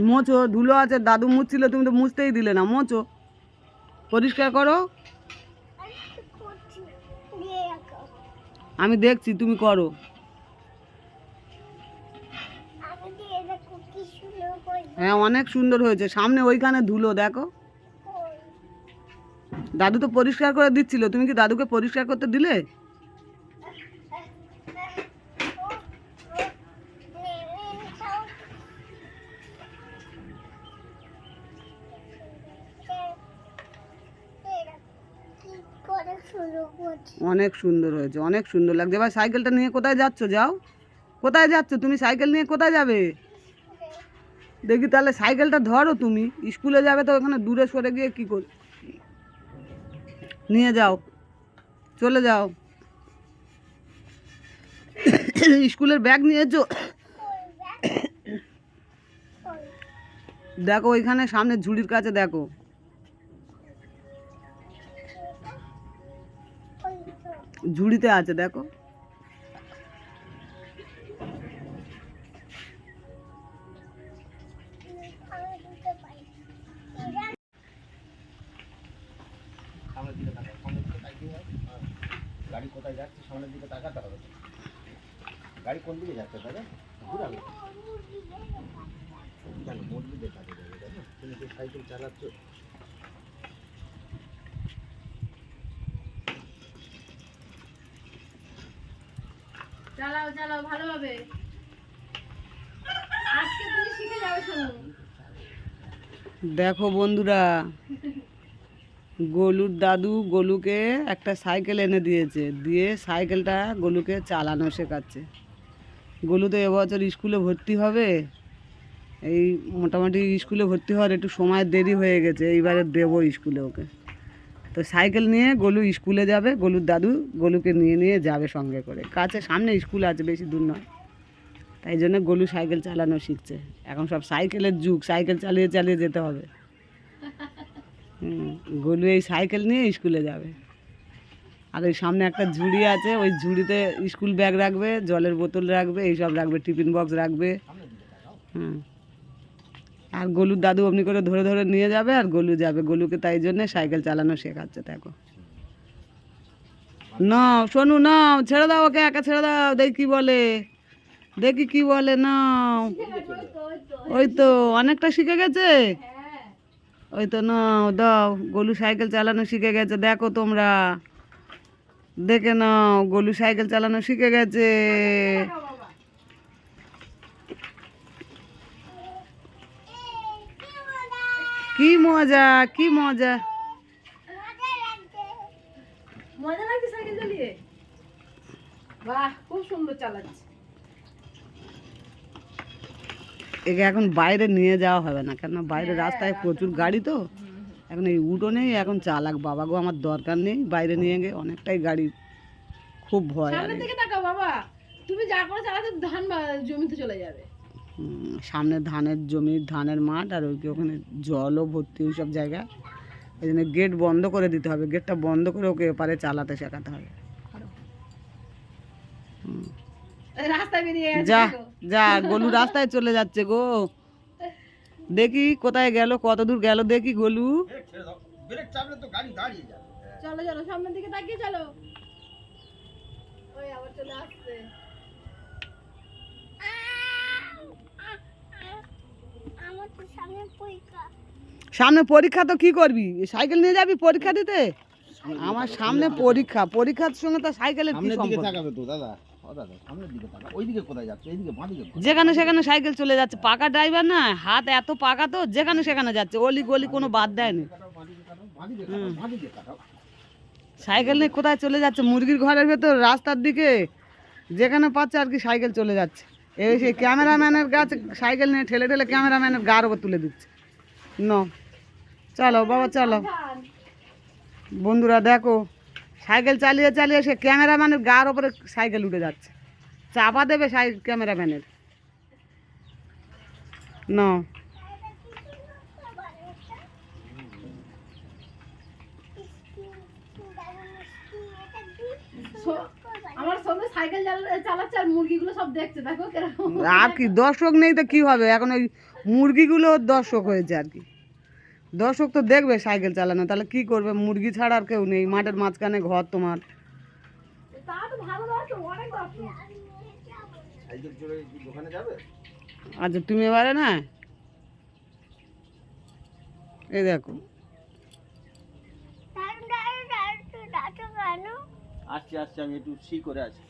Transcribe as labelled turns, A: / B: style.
A: মোচো, ধুলো আছে, দাদু মুছছিল, তুমি তো মুছতেই দিলে না। মোচো, পরিষ্কার করো। আমি দেখছি, তুমি করো। হ্যাঁ, অনেক সুন্দর হয়েছে। সামনে ওইখানে ধুলো দেখো। দাদু তো পরিষ্কার করে দিচ্ছিল, তুমি কি দাদুকে পরিষ্কার করতে দিলে? অনেক সুন্দর হয়েছে, অনেক সুন্দর লাগছে। এবার সাইকেলটা নিয়ে কোথায় যাচ্ছ? যাও, কোথায় যাচ্ছ তুমি? সাইকেল নিয়ে কোথায় যাবে? দেখি তাহলে সাইকেলটা ধরো, তুমি স্কুলে যাবে তো ওখানে দূরে সরে গিয়ে কি কর, নিয়ে যাও, চলে যাও। স্কুলের ব্যাগ নিয়েছো? দেখো ওইখানে সামনে ঝুড়ির কাছে দেখো। ঝুড়িতে আছে দেখো।
B: গাড়ি কোথায় যাচ্ছে সামনের দিকে তাকাতে হবে। গাড়ি কোন দিকে যাচ্ছে দাদা? ঘুরাবে কেন? মন্দির দেখাতে যাবে তাই না? তুমি যে সাইকেল চালাচ্ছ।
C: চালাও চালাও ভালোভাবে, আজকে তুমি শিখে যাবে। শোনো,
A: দেখো বন্ধুরা, গোলুর দাদু গোলুকে একটা সাইকেল এনে দিয়েছে, দিয়ে সাইকেলটা গোলুকে চালানো শেখাচ্ছে। গোলু তো এবছর স্কুলে ভর্তি হবে, এই মোটামুটি স্কুলে ভর্তি হওয়ার একটু সময় দেরি হয়ে গেছে, এইবারে দেবো স্কুলে ওকে। তো সাইকেল নিয়ে গোলু স্কুলে যাবে, গোলুর দাদু গোলুকে নিয়ে নিয়ে যাবে সঙ্গে করে। কাছে সামনে স্কুল আছে, বেশি দূর নয়, তাই জন্য গোলু সাইকেল চালানো শিখছে। এখন সব সাইকেলের যুগ, সাইকেল চালিয়ে চালিয়ে যেতে হবে। গোলু এই সাইকেল নিয়ে স্কুলে যাবে। আর ওই সামনে একটা ঝুড়ি আছে, ওই ঝুড়িতে স্কুল ব্যাগ রাখবে, জলের বোতল রাখবে, এইসব রাখবে, টিফিন বক্স রাখবে। আর গলুর দাদু অমনি করে ধরে ধরে নিয়ে যাবে, আর গলু যাবে। গলুকে তাই জন্য সাইকেল চালানো শেখাচ্ছে। দেখো, নাও সোনু, নাও, ছেড়ে দাও ওকে, একা ছেড়ে দাও, দেখি কি বলে, দেখি কি বলে। নাও, ওই তো অনেকটা শিখে গেছে। ওই তো, নাও, দাও। গলু সাইকেল চালানো শিখে গেছে, দেখো তোমরা, দেখে নাও, গলু সাইকেল চালানো শিখে গেছে। কি মজা, কি মজা।
C: মজা লাগছে সাইকেল চালিয়ে? বাহ, খুব সুন্দর চালাচ্ছে।
A: একে এখন বাইরে নিয়ে যাওয়া হবে না, কেন বাইরে রাস্তায় প্রচুর গাড়ি তো। এখন এই উঠোনেই এখন চালাক। বাবা গো, আমার দরকার নেই বাইরে নিয়ে গিয়ে, অনেকটাই গাড়ি, খুব ভয়।
C: সামনের দিকে তাকাও বাবা, তুমি যা করে চালাতে ধান জমিতে চলে যাবে।
A: সামনে ধানের জমি, ধানের মাঠ, আর ওই ওখানে জলও ভর্তি ওই সব জায়গায়। এই জন্য গেট বন্ধ করে দিতে হবে, গেটটা বন্ধ করে ওকে এপারে চালাতে শেখাতে হবে।
C: রাস্তায় বেরিয়ে গেছে,
A: যা
C: দেখো।
A: যা, গোলু রাস্তায় চলে যাচ্ছে গো। দেখি কোথায় গেল, কত দূর গেল দেখি গোলু।
B: ব্রেক চাপলে তো গাড়ি দাঁড়িয়ে যাবে।
C: চলো চলো, সামনের দিকে তাকিয়ে চলো। ওই আবার চলে আসছে।
A: সামনে পরীক্ষা, তো কি করবি? সাইকেল নিয়ে যাবি পরীক্ষা দিতে? আমার সামনে পরীক্ষা, পরীক্ষার সঙ্গে তো সাইকেলের কি
B: সামনের দিকে
A: সম্পর্ক?
B: তাকাবে তো দাদা। ও দাদা, সামনের দিকে তাকা। ওইদিকে কোথায় যাচ্ছে? এইদিকে, বাঁদিকে কোথায়?
A: যেখানে সেখানে সাইকেল চলে যাচ্ছে, পাকা ড্রাইভার না, হাত এত পাকা তো, যেখানে সেখানে যাচ্ছে, অলি গলি কোনো বাদ দেয়নি।
B: বাঁদিকে তাকাও, বাঁদিকে তাকাও।
A: সাইকেল নিয়ে কোথায় চলে যাচ্ছে? মুরগির ঘরের ভেতর, রাস্তার দিকে, যেখানে পাচ্ছে আর কি সাইকেল চলে যাচ্ছে। এই সেই ক্যামেরাম্যানের কাছে সাইকেল নিয়ে ঠেলে ঠেলে ক্যামেরাম্যানের গার ওপর তুলে দিচ্ছে। চলো বাবা, চলো। বন্ধুরা দেখো, সাইকেল চালিয়ে চালিয়ে সে ক্যামেরাম্যানের গার ওপরে সাইকেল উঠে যাচ্ছে, চাপা দেবে ক্যামেরাম্যানের।
C: আমার সঙ্গে সাইকেল চালাচ্ছে আর মুরগিগুলো সব দেখছে, দেখো কিরকম।
A: আর কি, দর্শক নেই তো কি হবে? এখন ওই মুরগিগুলো ওর দর্শক হয়েছে আর কি। দর্শক তো দেখবে সাইকেল চালানো, তাহলে কি করবে? মুরগি ছাড়া আর কেউ নেই, মাঠের মাঝখানে ঘর তোমার।
C: তা তো ভালো দর্শক, অনেক দর্শক।
B: সাইকেল চড়ে কি দোকানে যাবে?
A: আচ্ছা তুমি এবারে না, এই দেখো
B: আসছি আসছি, আমি একটু সি করে আছি।